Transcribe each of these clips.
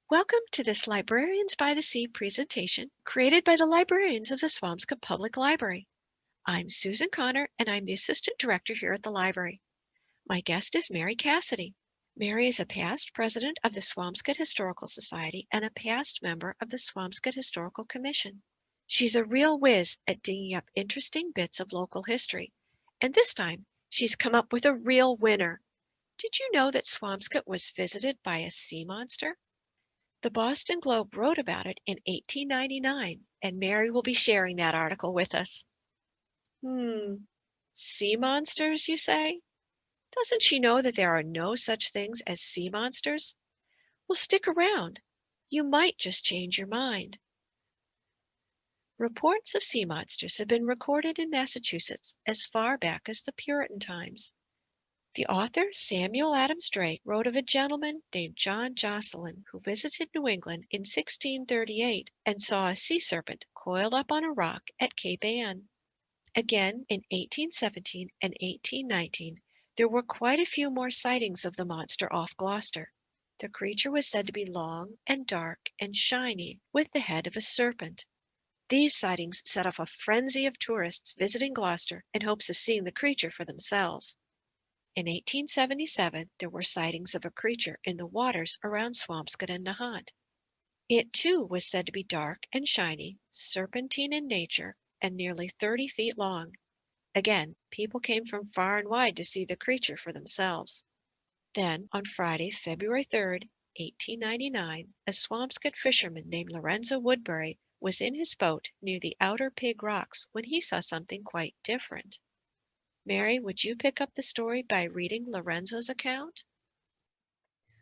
Welcome to this Librarians by the Sea presentation created by the librarians of the Swampscott Public Library. I'm Susan Connor and I'm the Assistant Director here at the library. My guest is Mary Cassidy. Mary is a past president of the Swampscott Historical Society and a past member of the Swampscott Historical Commission. She's a real whiz at digging up interesting bits of local history, and this time she's come up with a real winner. Did you know that Swampscott was visited by a sea monster? The Boston Globe wrote about it in 1899, and Mary will be sharing that article with us. Sea monsters, you say? Doesn't she know that there are no such things as sea monsters? Well, stick around. You might just change your mind. Reports of sea monsters have been recorded in Massachusetts as far back as the Puritan times. The author Samuel Adams Drake wrote of a gentleman named John Josselyn who visited New England in 1638 and saw a sea serpent coiled up on a rock at Cape Ann. Again, in 1817 and 1819, there were quite a few more sightings of the monster off Gloucester. The creature was said to be long and dark and shiny, with the head of a serpent. These sightings set off a frenzy of tourists visiting Gloucester in hopes of seeing the creature for themselves. In 1877, there were sightings of a creature in the waters around Swampscott and Nahant. It, too, was said to be dark and shiny, serpentine in nature, and nearly 30 feet long. Again, people came from far and wide to see the creature for themselves. Then, on Friday, February 3rd, 1899, a Swampscott fisherman named Lorenzo Woodbury was in his boat near the Outer Pig Rocks when he saw something quite different. Mary, would you pick up the story by reading Lorenzo's account?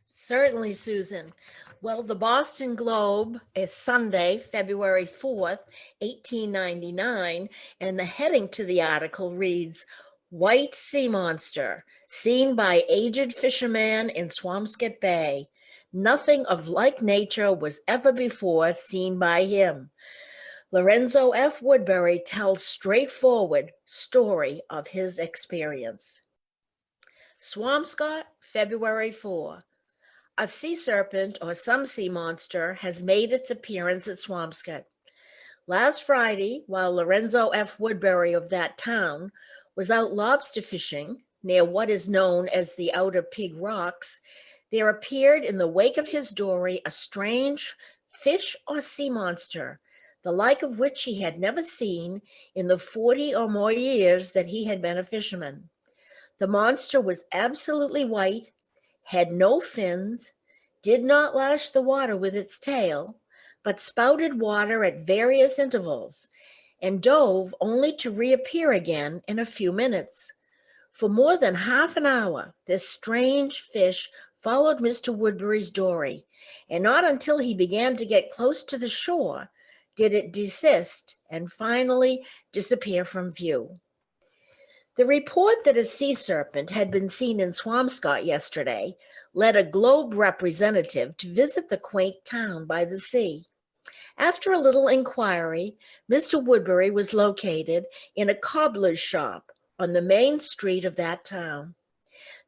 Certainly, Susan. Well, the Boston Globe is Sunday, February 4th, 1899, and the heading to the article reads, White Sea Monster, seen by aged fisherman in Swampscott Bay. Nothing of like nature was ever before seen by him. Lorenzo F. Woodbury tells straightforward story of his experience. Swampscott, February 4. A sea serpent or some sea monster has made its appearance at Swampscott. Last Friday, while Lorenzo F. Woodbury of that town was out lobster fishing near what is known as the Outer Pig Rocks, there appeared in the wake of his dory a strange fish or sea monster, the like of which he had never seen in the 40 or more years that he had been a fisherman. The monster was absolutely white, had no fins, did not lash the water with its tail, but spouted water at various intervals, and dove only to reappear again in a few minutes. For more than half an hour, this strange fish followed Mr. Woodbury's dory, and not until he began to get close to the shore did it desist and finally disappear from view. The report that a sea serpent had been seen in Swampscott yesterday led a Globe representative to visit the quaint town by the sea. After a little inquiry, Mr. Woodbury was located in a cobbler's shop on the main street of that town.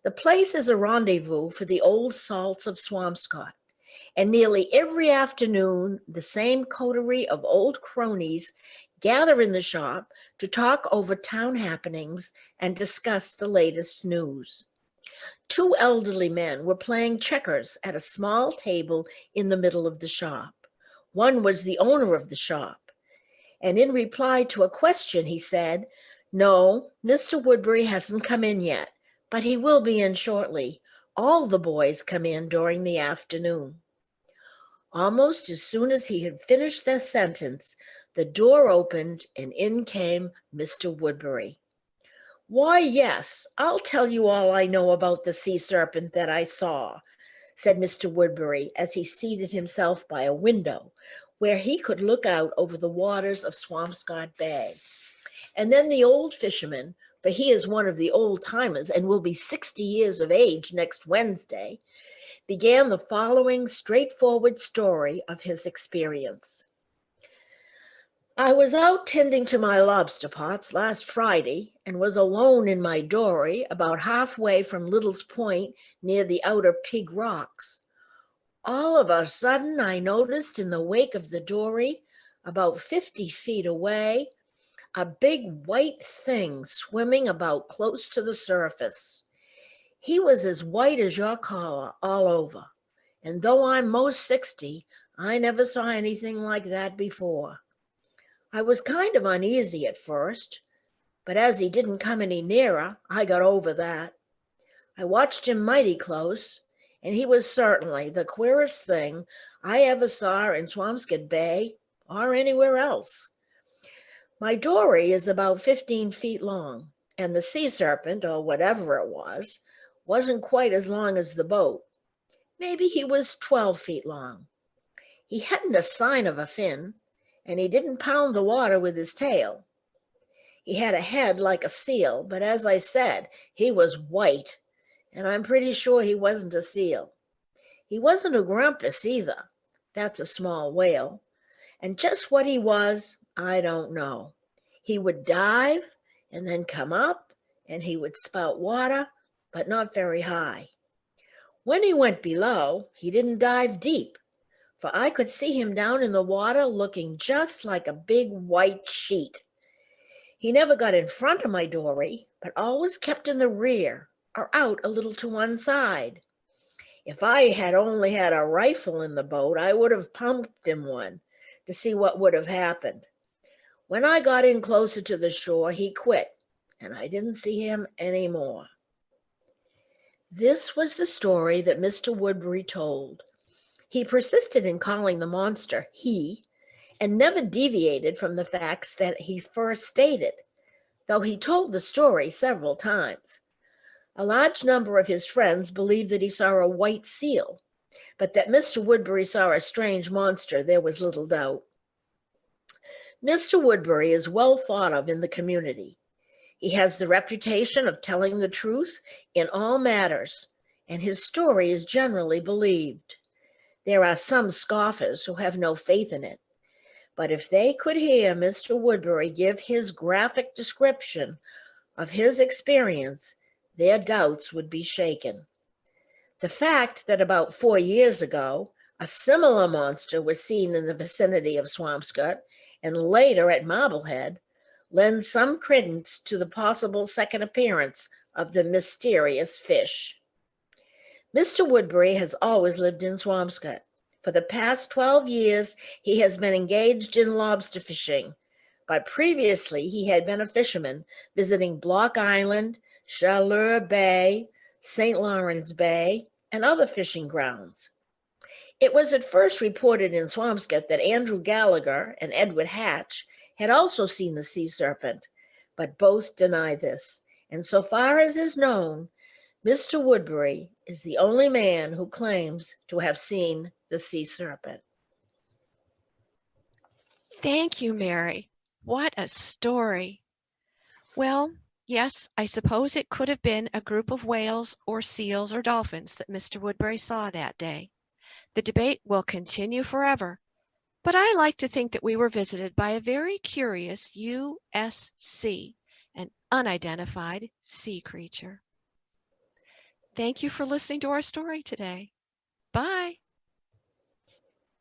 The place is a rendezvous for the old salts of Swampscott, and nearly every afternoon the same coterie of old cronies gather in the shop to talk over town happenings and discuss the latest news. Two elderly men were playing checkers at a small table in the middle of the shop. One was the owner of the shop, and in reply to a question he said, "No, Mr. Woodbury hasn't come in yet, but he will be in shortly. All the boys come in during the afternoon." Almost as soon as he had finished the sentence, the door opened and in came Mr. Woodbury. "Why, yes, I'll tell you all I know about the sea serpent that I saw," said Mr. Woodbury as he seated himself by a window where he could look out over the waters of Swampscott Bay. And then the old fisherman, for he is one of the old timers and will be 60 years of age next Wednesday, began the following straightforward story of his experience. "I was out tending to my lobster pots last Friday and was alone in my dory about halfway from Little's Point near the Outer Pig Rocks. All of a sudden, I noticed in the wake of the dory, about 50 feet away, a big white thing swimming about close to the surface. He was as white as your collar all over, and though I'm most 60, I never saw anything like that before. I was kind of uneasy at first, but as he didn't come any nearer, I got over that. I watched him mighty close, and he was certainly the queerest thing I ever saw in Swampscott Bay or anywhere else. My dory is about 15 feet long, and the sea serpent, or whatever it was, wasn't quite as long as the boat. Maybe he was 12 feet long. He hadn't a sign of a fin, and he didn't pound the water with his tail. He had a head like a seal, but as I said, he was white, and I'm pretty sure he wasn't a seal. He wasn't a grampus either. That's a small whale. And just what he was, I don't know. He would dive and then come up, and he would spout water, but not very high. When he went below, he didn't dive deep, for I could see him down in the water looking just like a big white sheet. He never got in front of my dory, but always kept in the rear or out a little to one side. If I had only had a rifle in the boat, I would have pumped him one to see what would have happened. When I got in closer to the shore, he quit, and I didn't see him any more. This was the story that Mr. Woodbury told. He persisted in calling the monster he, and never deviated from the facts that he first stated, though he told the story several times. A large number of his friends believed that he saw a white seal, but that Mr. Woodbury saw a strange monster, there was little doubt. Mr. Woodbury is well thought of in the community. He has the reputation of telling the truth in all matters, and his story is generally believed. There are some scoffers who have no faith in it, but if they could hear Mr. Woodbury give his graphic description of his experience, their doubts would be shaken. The fact that about 4 years ago, a similar monster was seen in the vicinity of Swampscott and later at Marblehead lends some credence to the possible second appearance of the mysterious fish. Mr. Woodbury has always lived in Swampscott. For the past 12 years, he has been engaged in lobster fishing, but previously he had been a fisherman visiting Block Island, Chaleur Bay, St. Lawrence Bay, and other fishing grounds. It was at first reported in Swampscott that Andrew Gallagher and Edward Hatch had also seen the sea serpent, but both deny this. And so far as is known, Mr. Woodbury is the only man who claims to have seen the sea serpent. Thank you, Mary. What a story. Well, yes, I suppose it could have been a group of whales or seals or dolphins that Mr. Woodbury saw that day. The debate will continue forever, but I like to think that we were visited by a very curious USC, an unidentified sea creature. Thank you for listening to our story today. Bye.